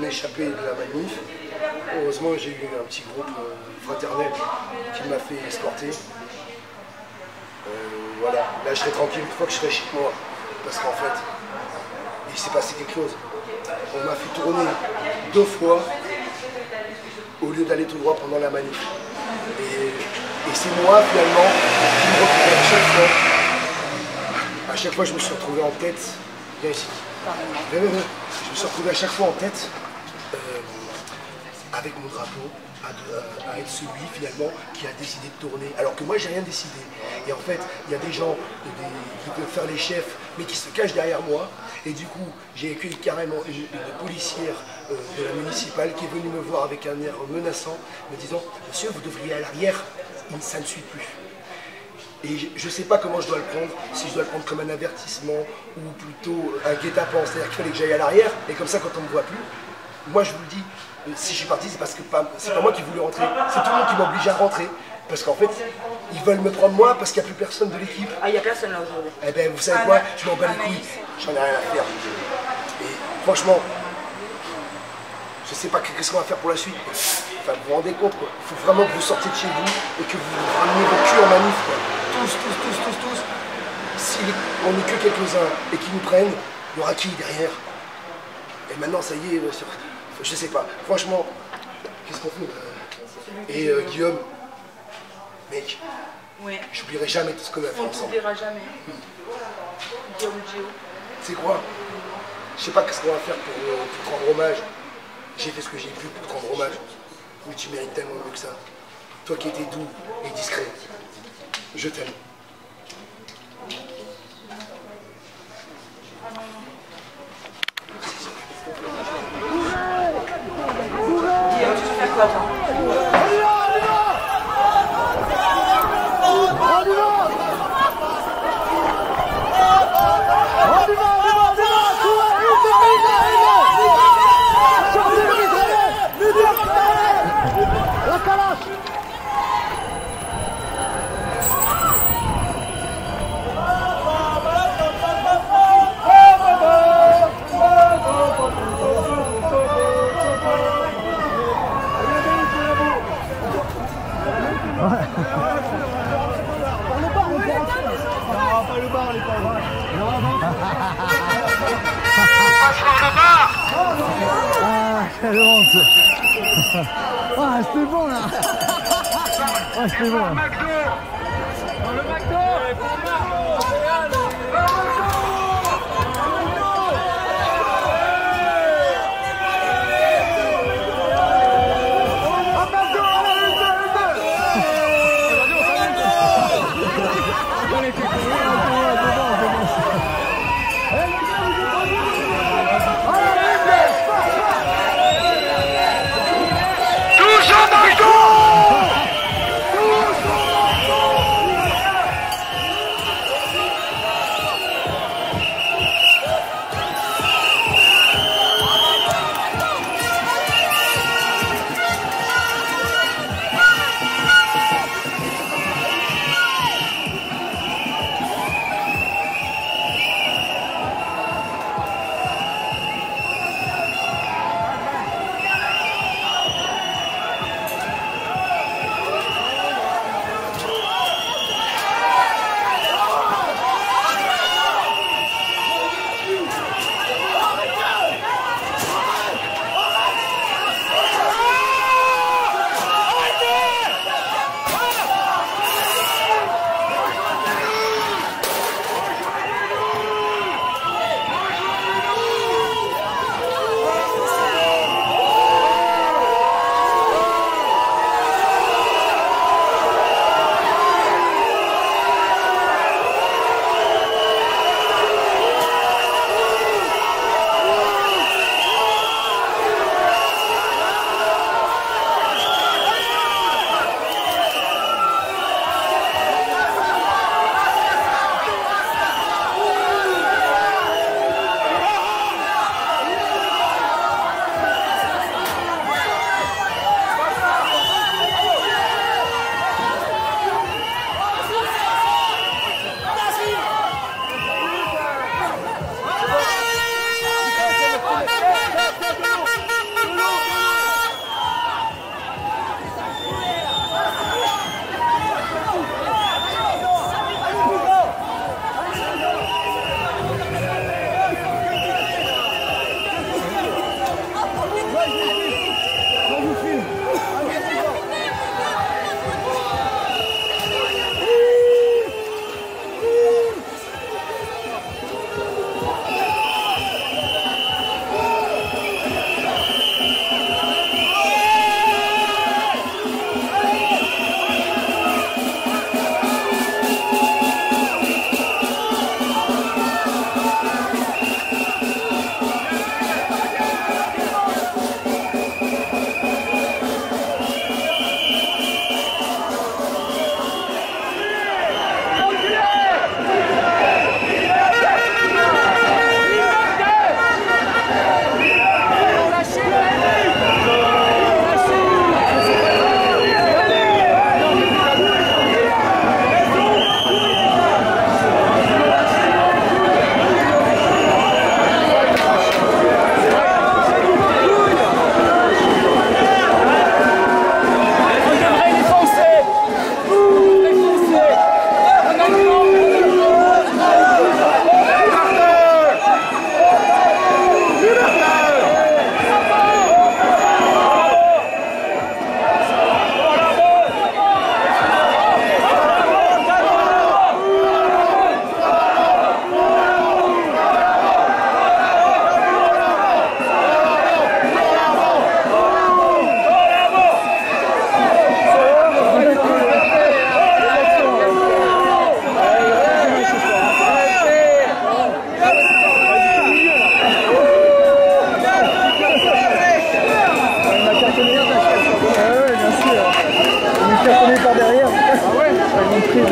m'échapper de la manif. Heureusement, j'ai eu un petit groupe fraternel qui m'a fait escorter. Voilà, là je serai tranquille une fois que je serai chez moi. Parce qu'en fait, il s'est passé quelque chose. On m'a fait tourner 2 fois au lieu d'aller tout droit pendant la manif. Et c'est moi finalement qui me retrouvais à chaque fois. À chaque fois je me suis retrouvé en tête. Viens ici. Je me suis retrouvé à chaque fois en tête avec mon drapeau, à être celui finalement qui a décidé de tourner, alors que moi j'ai rien décidé. Et en fait, il y a des gens qui peuvent faire les chefs, mais qui se cachent derrière moi. Et du coup, j'ai accueilli carrément une policière de la municipale qui est venue me voir avec un air menaçant, me disant « Monsieur, vous devriez aller à l'arrière, ça ne suit plus ». Et je ne sais pas comment je dois le prendre, si je dois le prendre comme un avertissement ou plutôt un guet-apens, c'est-à-dire qu'il fallait que j'aille à l'arrière, et comme ça quand on ne me voit plus, moi je vous le dis, si je suis parti, c'est parce que c'est pas moi qui voulais rentrer. C'est tout le monde qui m'oblige à rentrer. Parce qu'en fait, ils veulent me prendre moi parce qu'il n'y a plus personne de l'équipe. Ah, il n'y a personne là aujourd'hui. Eh ben, vous savez quoi, je m'en bats les couilles. J'en ai rien à faire. Et franchement, je sais pas qu'est-ce qu'on va faire pour la suite. Enfin, vous vous rendez compte, quoi. Il faut vraiment que vous sortiez de chez vous et que vous ramenez vos culs en manif, quoi. Tous. Si on n'est que quelques-uns et qu'ils nous prennent, il y aura qui derrière? Et maintenant, ça y est, je sais pas. Franchement, qu'est-ce qu'on fait? Et Guillaume, mec, Ouais. j'oublierai jamais tout ce qu'on a fait On ensemble. t'oubliera jamais. Guillaume Gio. Tu sais quoi? Je sais pas qu'est-ce qu'on va faire pour te rendre hommage. J'ai fait ce que j'ai pu pour te rendre hommage. Mais tu mérites tellement mieux que ça. Toi qui étais doux et discret. Je t'aime. Guillaume, tu fais quoi toi? Quelle honte. Ah, c'était bon là. Ah, c'était bon. derrière. Ah ouais. Je vais montrer.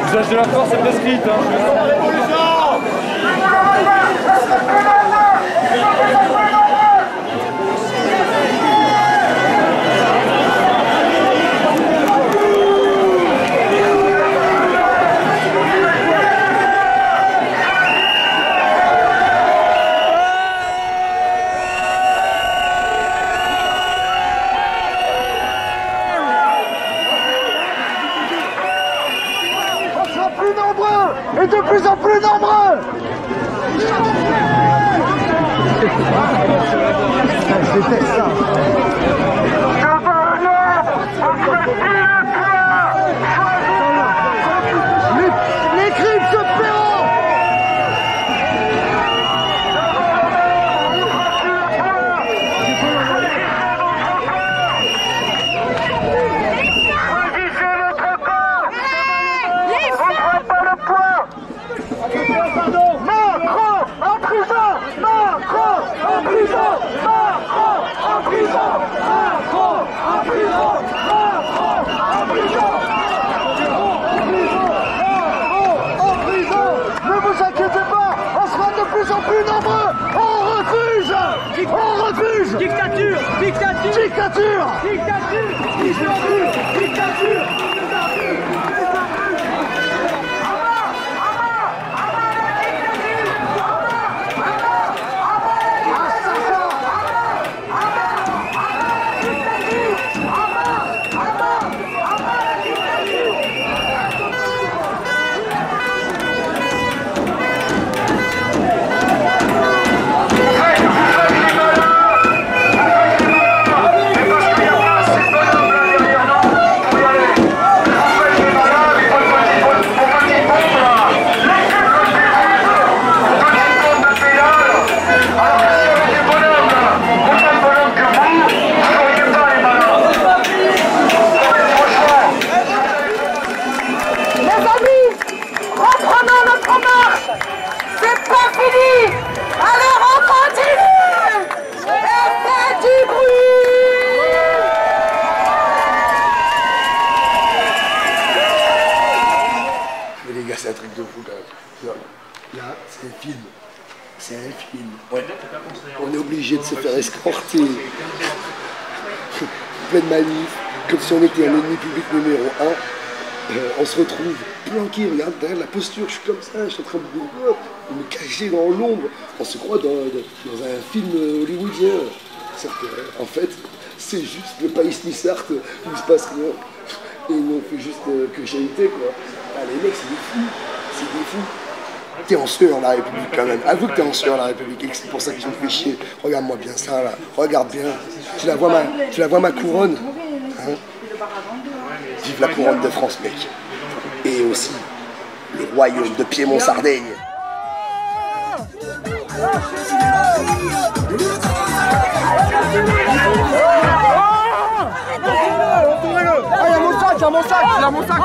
L'usage de la force est prescrite. Et de plus en plus nombreux. Je déteste ça. Les crimes se paieront. Dictature! Dictature! Dictature! Dictature! Dictature! Dictature! C'est un truc de fou quand même. Là, c'est un film. C'est un film. On est obligé de se faire escorter. Pleine manif, comme si on était un ennemi public numéro 1. On se retrouve planqué, regarde derrière la posture, je suis comme ça, je suis en train de me cacher dans l'ombre. On se croit dans un film hollywoodien. En fait, c'est juste le pays Nissart où il se passe rien. Et on fait juste que charité, quoi. Ah, les mecs, c'est des fous. C'est des fous. T'es en sueur, la République, quand même. Avoue que t'es en sueur, la République, et que c'est pour ça qu'ils ont fait chier. Regarde-moi bien ça, là. Regarde bien. Tu la vois ma couronne, hein? vive la couronne de France, mec. Et aussi le royaume de Piémont-Sardaigne. Il y a mon sac, il y a mon sac.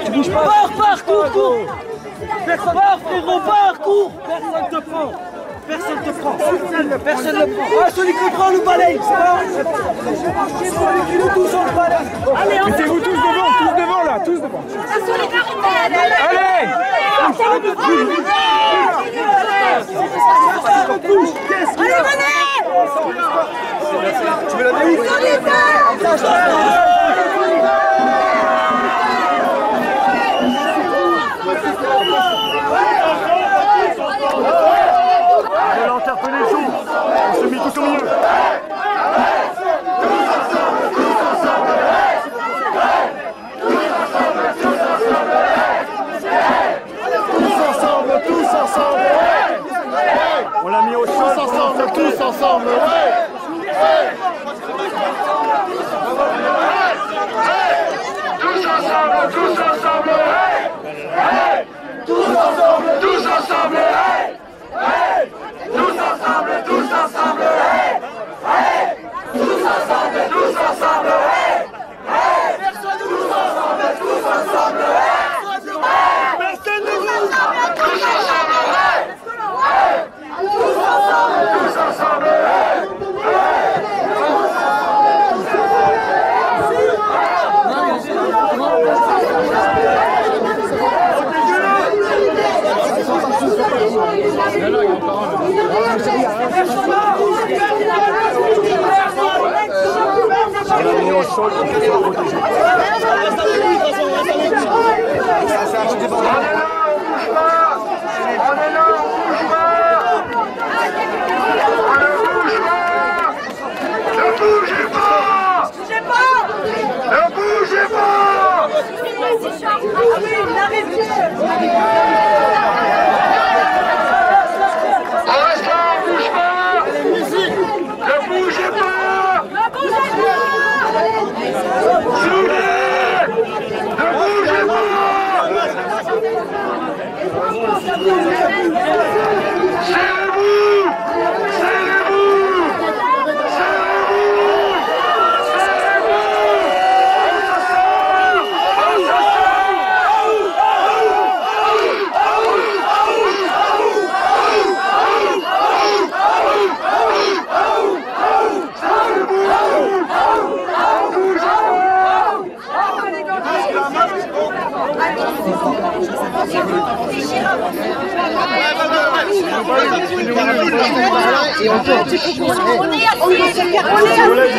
Tu bouges pas. Pars, cours. Personne pars, frérot, pars, cours. Personne te prend. Personne ne prend. Ah, celui qui prend le balaye, c'est pas. Celui qui nous touche, on le balaye. Mettez-vous tous devant là, tous devant. Allez. Tu veux la mettre on a interpellé les choses. On s'est mis tous au milieu. Tous ensemble. On l'a mis au sol. Tous ensemble.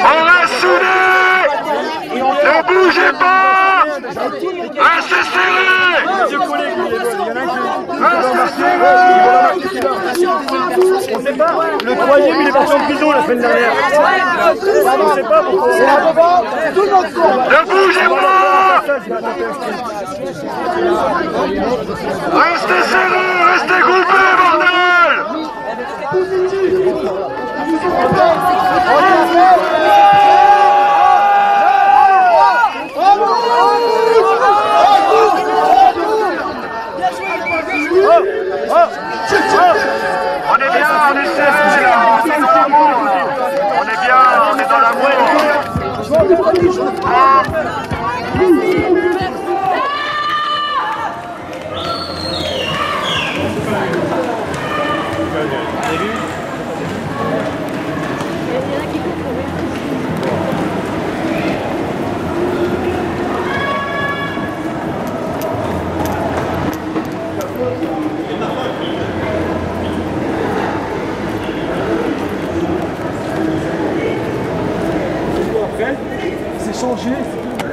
On reste soudés. Ne bougez pas. Restez serrés. On sait pas. Le troisième, il est parti en prison la semaine dernière. On sait pas pourquoi. Ne bougez pas. Restez serrés, restez groupés, bordel. On est bien, on est serrés là, on est dans l'amour. On est bien, on est dans l'amour. changer.